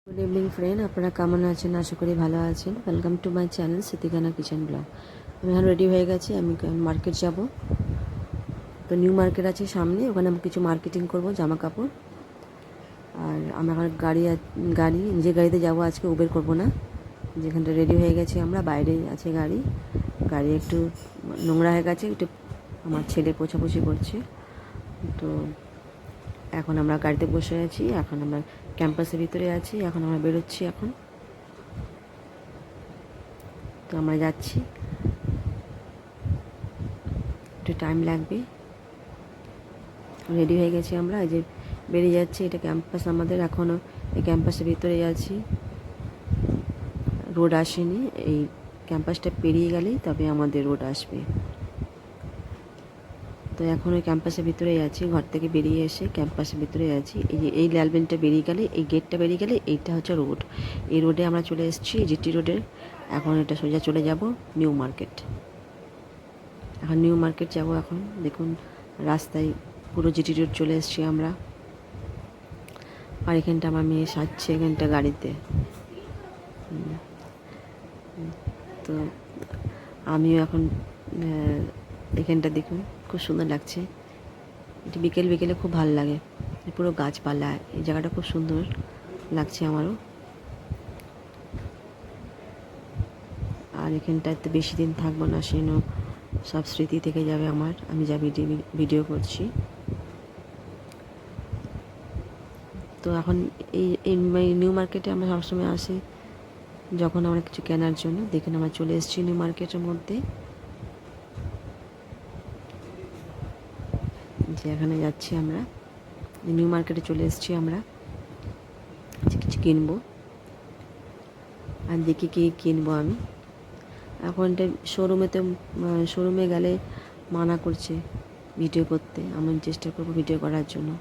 Good evening friend, আপনারা কেমন আছেন? আশা করি ভালো আছেন। Welcome to my channel Sitikana kitchen blog. আমি এখন রেডি হয়ে গেছি, আমি মার্কেট যাব। তো নিউ মার্কেট আছে সামনে, ওখানে আমি কিছু মার্কেটিং করব, জামা কাপড়। আর আমার গাড়ি নিজের গাড়িতে যাব আজকে, উবের করব না। যেখানটা রেডি হয়ে গেছি আমরা, বাইরে আছে গাড়ি একটু নোংরা হয়ে গেছে, একটু আমার ছেলে পোছাপুছি করছে। তো এখন আমরা গাড়িতে বসে আছি, এখন আমরা ক্যাম্পাসের ভিতরে আছি, এখন আমরা বেরোচ্ছি। এখন তো আমরা যাচ্ছি, একটু টাইম লাগবে। রেডি হয়ে গেছি আমরা, এই যে বেরিয়ে যাচ্ছি। এটা ক্যাম্পাস আমাদের, এখনও এই ক্যাম্পাসের ভিতরে আছি, রোড আসেনি। এই ক্যাম্পাসটা পেরিয়ে গেলেই তবে আমাদের রোড আসবে। তো এখন ওই ক্যাম্পাসের ভিতরেই আছি, ঘর থেকে বেরিয়ে এসে ক্যাম্পাসের ভিতরে আছি। এই যে এই ল্যালবেনটা বেরিয়ে গেলে, এই গেটটা বেরিয়ে গেলে এইটা হচ্ছে রোড। এই রোডে আমরা চলে এসেছি, জিটি রোডে। এখন এটা সোজা চলে যাব নিউ মার্কেট। এখন নিউ মার্কেট যাব। এখন দেখুন রাস্তায় পুরো জিটি রোড চলে এসেছি আমরা। আর এখানটা আমার মেয়ে সাজছে, এখানটা গাড়িতে। তো আমিও এখন এখানটা দেখুন, খুব সুন্দর লাগছে। এটি বিকেলে খুব ভালো লাগে, পুরো গাছপালা, এই জায়গাটা খুব সুন্দর লাগছে আমারও। আর এখানটাতে বেশি দিন থাকবো না, সেন সব স্মৃতি থেকে যাবে আমার, আমি যা ভিডিও করছি। তো এখন এই নিউ মার্কেটে আমরা সবসময় আসি যখন আমরা কিছু কেনার জন্য। দেখুন আমরা চলে এসেছি নিউ মার্কেটের মধ্যে, যে এখানে যাচ্ছি আমরা। নিউ মার্কেটে চলে এসেছি আমরা, কিছু কিনবো। আর দেখি কি কিনবো আমি। এখন এটা শোরুমে গেলে মানা করছে ভিডিও করতে। আমি চেষ্টা করবো ভিডিও করার জন্য।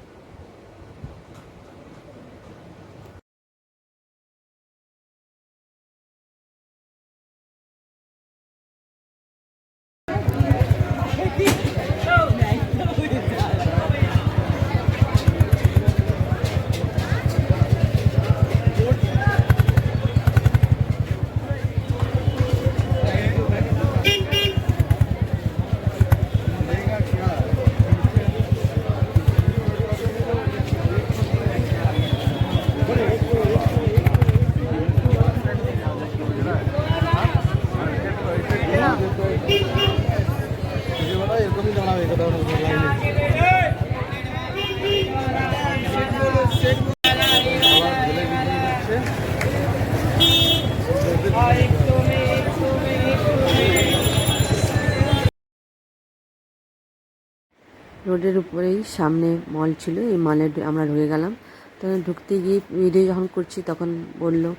রোডের উপরেই সামনে মল ছিল, এই মলে আমরা ঢুকে গেলাম। তখন ঢুকতে গিয়ে ভিডিও যখন করছি তখন বললো,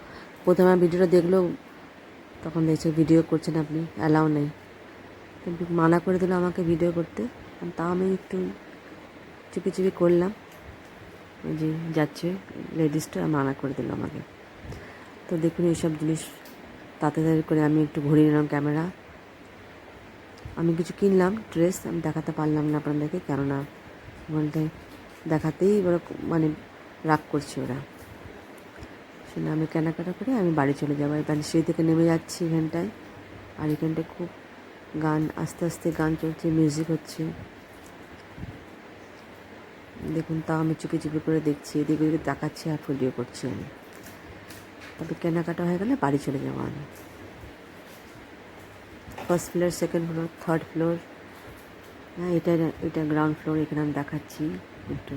প্রথমে ভিডিওটা দেখলো, তখন দেখছে ভিডিও করছেন আপনি, অ্যালাউ নেই। কিন্তু মানা করে দিল আমাকে ভিডিও করতে। তা আমি একটু চুপি করলাম। ওই যে যাচ্ছে লেডিসটা, মানা করে দিল আমাকে। তো দেখুন এইসব জিনিস তাড়াতাড়ি করে আমি একটু ঘুরিয়ে নিলাম ক্যামেরা। আমি কিছু কিনলাম ড্রেস, আমি দেখাতে পারলাম না আপনাদেরকে, কেননা বলতে দেখাতেই ওরা মানে রাগ করছে ওরা। শুনে আমি কেনাকাটা করে আমি বাড়ি চলে যাবো। এবার সিঁড়ি থেকে নেমে যাচ্ছি এখানটায়। আর এখানটায় খুব গান, আস্তে আস্তে গান চলছে, মিউজিক হচ্ছে। দেখুন তাও আমি চুপি করে দেখছি, এদিকে দেখাচ্ছি আর ভিডিও করছি আমি। তবে কেনাকাটা হয়ে গেলে বাড়ি চলে যাবো আমি। First floor, second floor, third floor, হ্যাঁ এটা গ্রাউন্ড ফ্লোর। এখানে আমি দেখাচ্ছি একটু।